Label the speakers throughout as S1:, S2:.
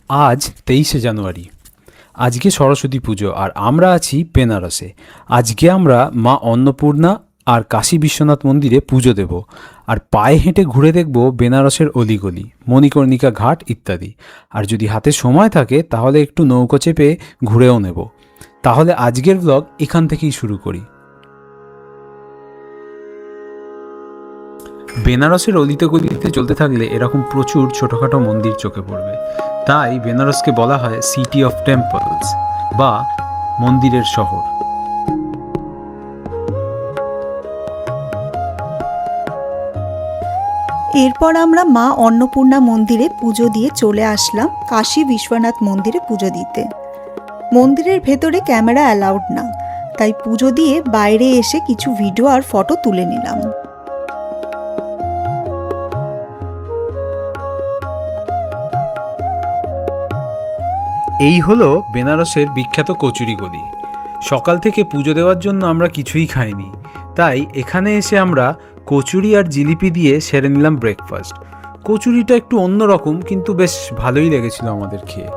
S1: আজ 23শে জানুয়ারি। আজকে সরস্বতী পুজো আর আমরা আছি বেনারসে। আজকে আমরা মা অন্নপূর্ণা আর কাশী বিশ্বনাথ মন্দিরে পুজো দেব আর পায়ে হেঁটে ঘুরে দেখব বেনারসের অলিগলি, মণিকর্ণিকা ঘাট ইত্যাদি। আর যদি হাতে সময় থাকে তাহলে একটু নৌকো চেপে ঘুরেও নেব। তাহলে আজকের ব্লগ এখান থেকেই শুরু করি। বেনারসের অলিতে গলিতে চলতে থাকলে এরকম প্রচুর ছোটোখাটো মন্দির চোখে পড়বে। তাই বেনারসকে বলা হয় সিটি অফ টেম্পলস বা মন্দিরের শহর।
S2: এরপর আমরা মা অন্নপূর্ণা মন্দিরে পুজো দিয়ে চলে আসলাম কাশী বিশ্বনাথ মন্দিরে পুজো দিতে। মন্দিরের ভেতরে ক্যামেরা অ্যালাউড না, তাই পুজো দিয়ে বাইরে এসে কিছু ভিডিও আর ফটো তুলে নিলাম।
S1: এই হলো বেনারসের বিখ্যাত কচুরি গলি। সকাল থেকে পুজো দেওয়ার জন্য আমরা কিছুই খাইনি, তাই এখানে এসে আমরা কচুরি আর জিলিপি দিয়ে সেরে নিলাম ব্রেকফাস্ট। কচুরিটা একটু অন্যরকম, কিন্তু বেশ ভালোই লেগেছিল আমাদের খেয়ে।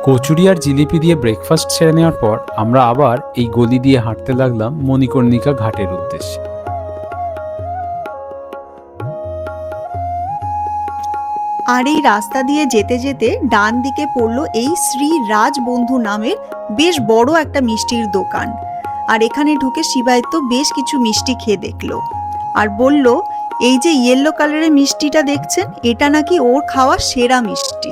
S1: কচুরি আর জিলিপি দিয়ে ব্রেকফাস্ট সেরে নেওয়ার পর আমরা আবার এই গলি দিয়ে হাঁটতে লাগলাম মণিকর্ণিকা ঘাটের উদ্দেশ্যে।
S2: আর এই রাস্তা দিয়ে যেতে যেতে ডান দিকে পড়লো এই শ্রী রাজবন্ধু নামের বেশ বড় একটা মিষ্টির দোকান। আর এখানে ঢুকে শিবায়িত বেশ কিছু মিষ্টি খেয়ে দেখলো আর বলল, এই যে ইয়েলো কালারের মিষ্টিটা দেখছেন, এটা নাকি ওর খাওয়া সেরা মিষ্টি।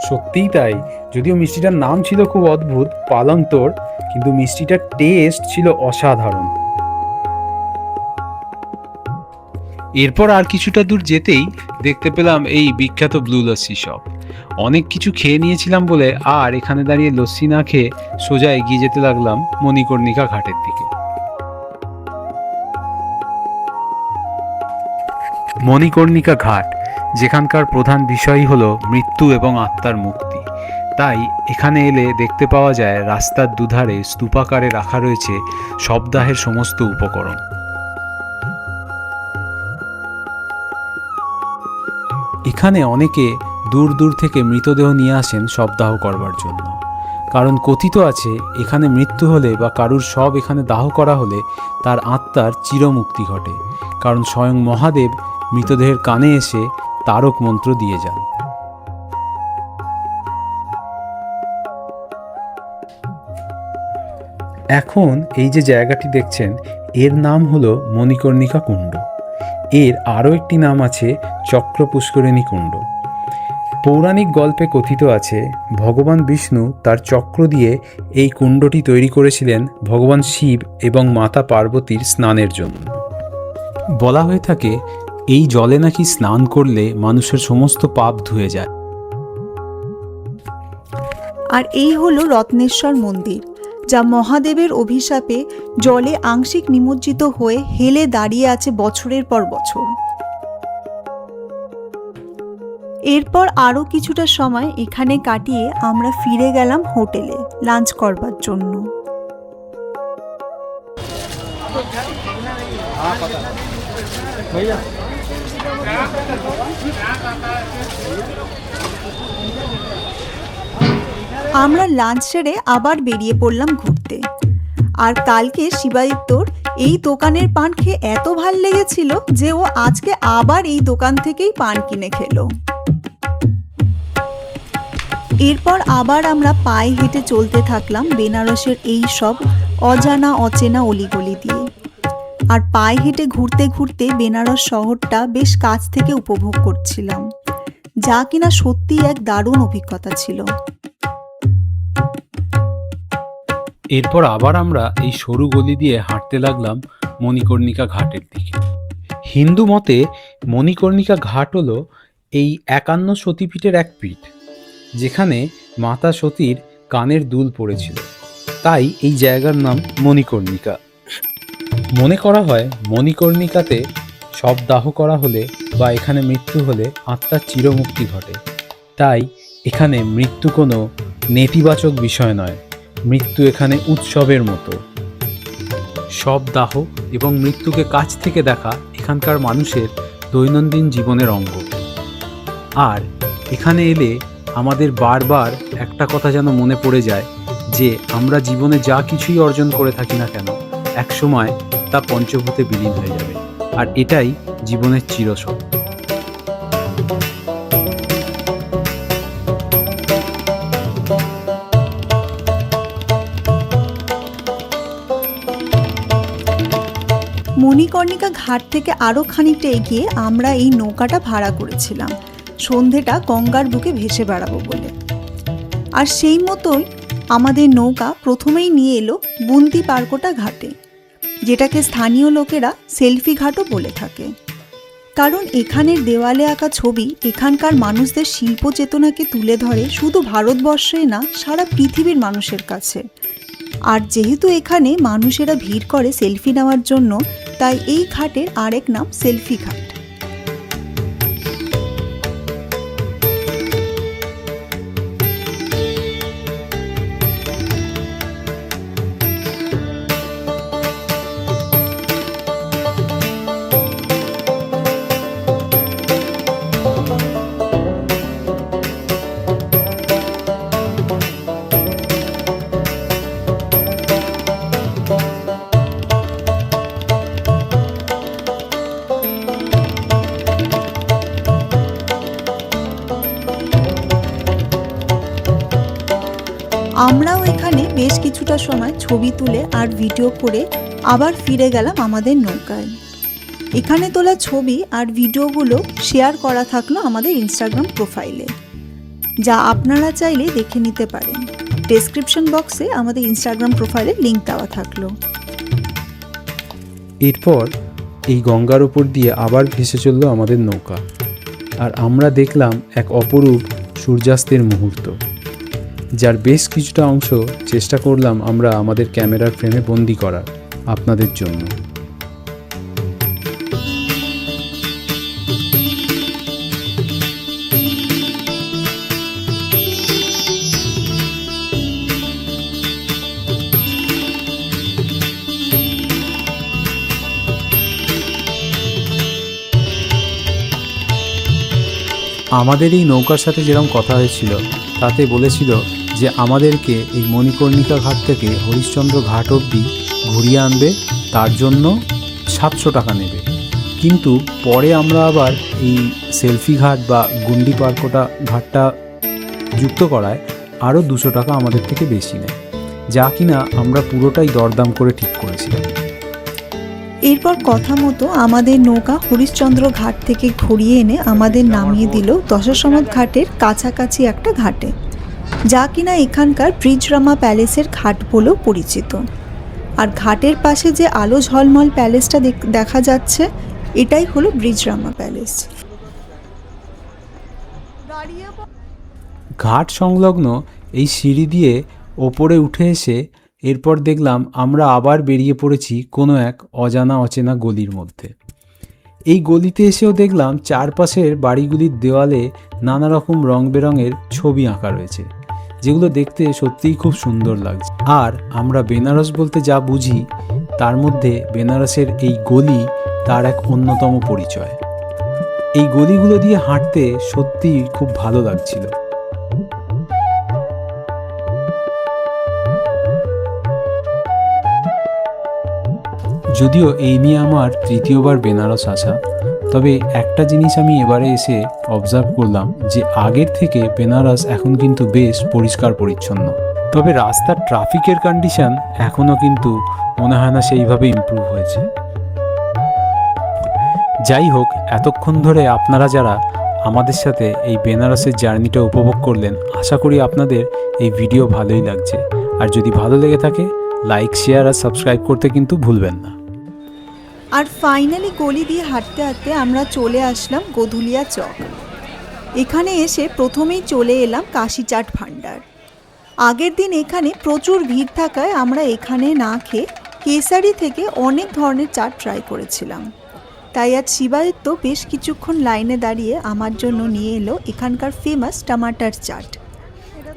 S1: সত্যিই তাই, যদিও মিষ্টিটার নাম ছিল খুব অদ্ভুত, পালংতোর, কিন্তু মিষ্টিটার টেস্ট ছিল অসাধারণ। এরপর আর কিছুটা দূর যেতেই দেখতে পেলাম এই বিখ্যাত ব্লু লস্যি শপ। অনেক কিছু খেয়ে নিয়েছিলাম বলে আর এখানে দাঁড়িয়ে লস্যি না খেয়ে সোজা এগিয়ে যেতে লাগলাম মণিকর্ণিকা ঘাটের দিকে। মণিকর্ণিকা ঘাট, যেখানকার প্রধান বিষয় হলো মৃত্যু এবং আত্মার মুক্তি। তাই এখানে এলে দেখতে পাওয়া যায় রাস্তার দুধারে স্তূপাকারে রাখা রয়েছে শবদাহের সমস্ত উপকরণ। এখানে অনেকে দূর দূর থেকে মৃতদেহ নিয়ে আসেন শবদাহ করবার জন্য, কারণ কথিত আছে এখানে মৃত্যু হলে বা কারুর শব এখানে দাহ করা হলে তার আত্মার চিরমুক্তি ঘটে, কারণ স্বয়ং মহাদেব মৃতদেহের কানে এসে তারক মন্ত্র দিয়ে যান। এখন এই যে জায়গাটি দেখছেন, এর নাম হলো মণিকর্ণিকা কুণ্ড। এর আরও একটি নাম আছে চক্র পুষ্করিণী কুণ্ড। পৌরাণিক গল্পে কথিত আছে ভগবান বিষ্ণু তার চক্র দিয়ে এই কুণ্ডটি তৈরি করেছিলেন ভগবান শিব এবং মাতা পার্বতীর স্নানের জন্য। বলা হয়ে থাকে এই জলে নাকি স্নান করলে মানুষের সমস্ত পাপ ধুয়ে যায়।
S2: আর এই হলো রত্নেশ্বর মন্দির, যা মহাদেবের অভিশাপে জলে আংশিক নিমজ্জিত হয়ে হেলে দাঁড়িয়ে আছে বছরের পর বছর। এরপর আরও কিছুটা সময় এখানে কাটিয়ে আমরা ফিরে গেলাম হোটেলে লাঞ্চ করবার জন্য। আমরা লাঞ্চ সেরে আবার বেরিয়ে পড়লাম ঘুরতে। আর কালকে শিবাদিত্যর এই দোকানের পান খেয়ে এত ভাল লেগেছিল যে ও আজকে আবার এই দোকান থেকেই পান কিনে খেলো। এরপর আবার আমরা পায়ে হেঁটে চলতে থাকলাম বেনারসের এই সব অজানা অচেনা অলিগলি দিয়ে। আর পায়ে হেঁটে ঘুরতে ঘুরতে বেনারস শহরটা বেশ কাছ থেকে উপভোগ করছিলাম, যা কিনা সত্যিই এক দারুণ অভিজ্ঞতা ছিল।
S1: এরপর আবার আমরা এই সরু গলি দিয়ে হাঁটতে লাগলাম মণিকর্ণিকা ঘাটের দিকে। হিন্দু মতে মণিকর্ণিকা ঘাট হলো এই 51 সতীপীঠের এক পীঠ, যেখানে মাতা সতীর কানের দুল পড়েছিল, তাই এই জায়গার নাম মণিকর্ণিকা। মনে করা হয় মণিকর্ণিকাতে শব দাহ করা হলে বা এখানে মৃত্যু হলে আত্মার চিরমুক্তি ঘটে। তাই এখানে মৃত্যু কোনো নেতিবাচক বিষয় নয়, মৃত্যু এখানে উৎসবের মতো। শব দাহ এবং মৃত্যুকে কাছ থেকে দেখা এখানকার মানুষের দৈনন্দিন জীবনের অঙ্গ। আর এখানে এলে আমাদের বারবার একটা কথা যেন মনে পড়ে যায় যে আমরা জীবনে যা কিছুই অর্জন করে থাকি না কেন, একসময় তা পঞ্চভূতে বিলীন হয়ে যাবে। আর এটাই জীবনের চিরসত্য।
S2: মণিকর্ণিকা ঘাট থেকে আরও খানিকটা এগিয়ে আমরা এই নৌকাটা ভাড়া করেছিলাম সন্ধেটা গঙ্গার বুকে ভেসে বেড়াবো বলে। আর সেই মতোই আমাদের নৌকা প্রথমেই নিয়ে এলো বুন্দি পার্কোটা ঘাটে, যেটাকে স্থানীয় লোকেরা সেলফি ঘাটও বলে থাকে। কারণ এখানের দেওয়ালে আঁকা ছবি এখানকার মানুষদের শিল্প চেতনাকে তুলে ধরে শুধু ভারতবর্ষে না, সারা পৃথিবীর মানুষের কাছে। আর যেহেতু এখানে মানুষেরা ভিড় করে সেলফি নেওয়ার জন্য, তাই এই ঘাটের আরেক নাম সেলফি ঘাট। আমরাও এখানে বেশ কিছুটা সময় ছবি তুলে আর ভিডিও করে আবার ফিরে গেলাম আমাদের নৌকায়। এখানে তোলা ছবি আর ভিডিওগুলো শেয়ার করা থাকলো আমাদের ইনস্টাগ্রাম প্রোফাইলে, যা আপনারা চাইলে দেখে নিতে পারেন। ডেসক্রিপশন বক্সে আমাদের ইনস্টাগ্রাম প্রোফাইলের লিঙ্ক দেওয়া থাকলো।
S1: এরপর এই গঙ্গার উপর দিয়ে আবার ভেসে চলল আমাদের নৌকা, আর আমরা দেখলাম এক অপরূপ সূর্যাস্তের মুহূর্ত, যার বেশ কিছুটা অংশ চেষ্টা করলাম আমরা আমাদের ক্যামেরার ফ্রেমে বন্দি করার আপনাদের জন্য। আমাদের এই নৌকার সাথে যেরকম কথা হয়েছিল, তাতে বলেছিল যে আমাদেরকে এই মণিকর্ণিকা ঘাট থেকে হরিশ্চন্দ্র ঘাট অবধি ঘুরিয়ে আনবে, তার জন্য 700 টাকা নেবে। কিন্তু পরে আমরা আবার এই সেলফি ঘাট বা গুন্ডি পার্কোটা ঘাটটা যুক্ত করায় আরও 200 টাকা আমাদের থেকে বেশি নেয়, যা কিনা আমরা পুরোটাই দরদাম করে ঠিক করেছিলাম।
S2: এরপর কথা মতো আমাদের নৌকা হরিশ্চন্দ্র ঘাট থেকে ঘুরিয়ে এনে আমাদের নামিয়ে দিল দশাসমত ঘাটের কাছাকাছি একটা ঘাটে, যা কিনা এখানকার ব্রিজরামা প্যালেসের ঘাট বলেও পরিচিত। আর ঘাটের পাশে যে আলো ঝলমল প্যালেসটা দেখা যাচ্ছে, এটাই হলো ব্রিজরামা প্যালেস।
S1: ঘাট সংলগ্ন এই সিঁড়ি দিয়ে ওপরে উঠে এসে এরপর দেখলাম আমরা আবার বেরিয়ে পড়েছি কোনো এক অজানা অচেনা গলির মধ্যে। এই গলিতে এসেও দেখলাম চারপাশের বাড়িগুলির দেওয়ালে নানা রকম রং বেরঙের ছবি আঁকা রয়েছে, যেগুলো দেখতে সত্যিই খুব সুন্দর লাগছে। আর আমরা বেনারস বলতে যা বুঝি, তার মধ্যে বেনারসের এই গলি তার এক অন্যতম পরিচয়। এই গলিগুলো দিয়ে হাঁটতে সত্যিই খুব ভালো লাগছিল। যদিও এই নিয়ে আমার তৃতীয়বার বেনারস আসা, তবে একটা জিনিস আমি এবারে এসে অবজার্ভ করলাম যে আগের থেকে বেনারস এখন কিন্তু বেশ পরিষ্কার পরিচ্ছন্ন। তবে রাস্তার ট্রাফিকের কন্ডিশন এখনও কিন্তু মনে হয় না সেইভাবে ইমপ্রুভ হয়েছে। যাই হোক, এতক্ষণ ধরে আপনারা যারা আমাদের সাথে এই বেনারসের জার্নিটা উপভোগ করলেন, আশা করি আপনাদের এই ভিডিও ভালোই লাগছে। আর যদি ভালো লেগে থাকে, লাইক, শেয়ার আর সাবস্ক্রাইব করতে কিন্তু ভুলবেন না।
S2: আর ফাইনালি গলি দিয়ে হাঁটতে হাঁটতে আমরা চলে আসলাম গোধুলিয়া চক। এখানে এসে প্রথমেই চলে এলাম কাশি চাট ভান্ডার। আগের দিন এখানে প্রচুর ভিড় থাকায় আমরা এখানে না খেয়ে কেসারি থেকে অনেক ধরনের চাট ট্রাই করেছিলাম। তাই আজ শিবায়িত বেশ কিছুক্ষণ লাইনে দাঁড়িয়ে আমার জন্য নিয়ে এলো এখানকার ফেমাস টমাটার চাট।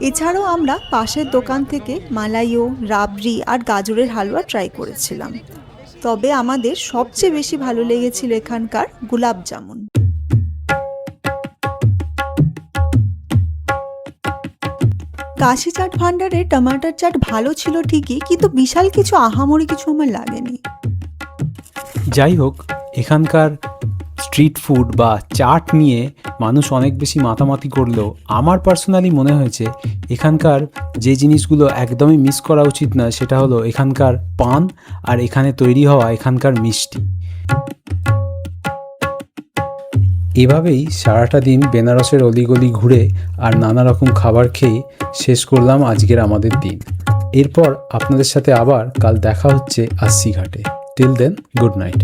S2: এছাড়াও আমরা পাশের দোকান থেকে মালাইও, রাবড়ি আর গাজরের হালুয়া ট্রাই করেছিলাম। তবে আমাদের সবচেয়ে বেশি ভালো লেগেছিল এখানকার গোলাপ জামুন। কাশি চাট ভান্ডারে টমাটার চাট ভালো ছিল ঠিকই, কিন্তু বিশাল কিছু আহামরি কিছু আমার লাগেনি।
S1: যাই হোক, এখানকার স্ট্রিট ফুড বা চাট নিয়ে মানুষ অনেক বেশি মাতামাতি করলেও আমার পার্সোনালি মনে হয়েছে এখানকার যে জিনিসগুলো একদমই মিস করা উচিত না সেটা হলো এখানকার পান আর এখানে তৈরি হওয়া এখানকার মিষ্টি। এভাবেই সারাটা দিন বেনারসের অলিগলি ঘুরে আর নানা রকম খাবার খেয়ে শেষ করলাম আজকের আমাদের দিন। এরপর আপনাদের সাথে আবার কাল দেখা হচ্ছে ৮০ ঘাটে। Till then, good night.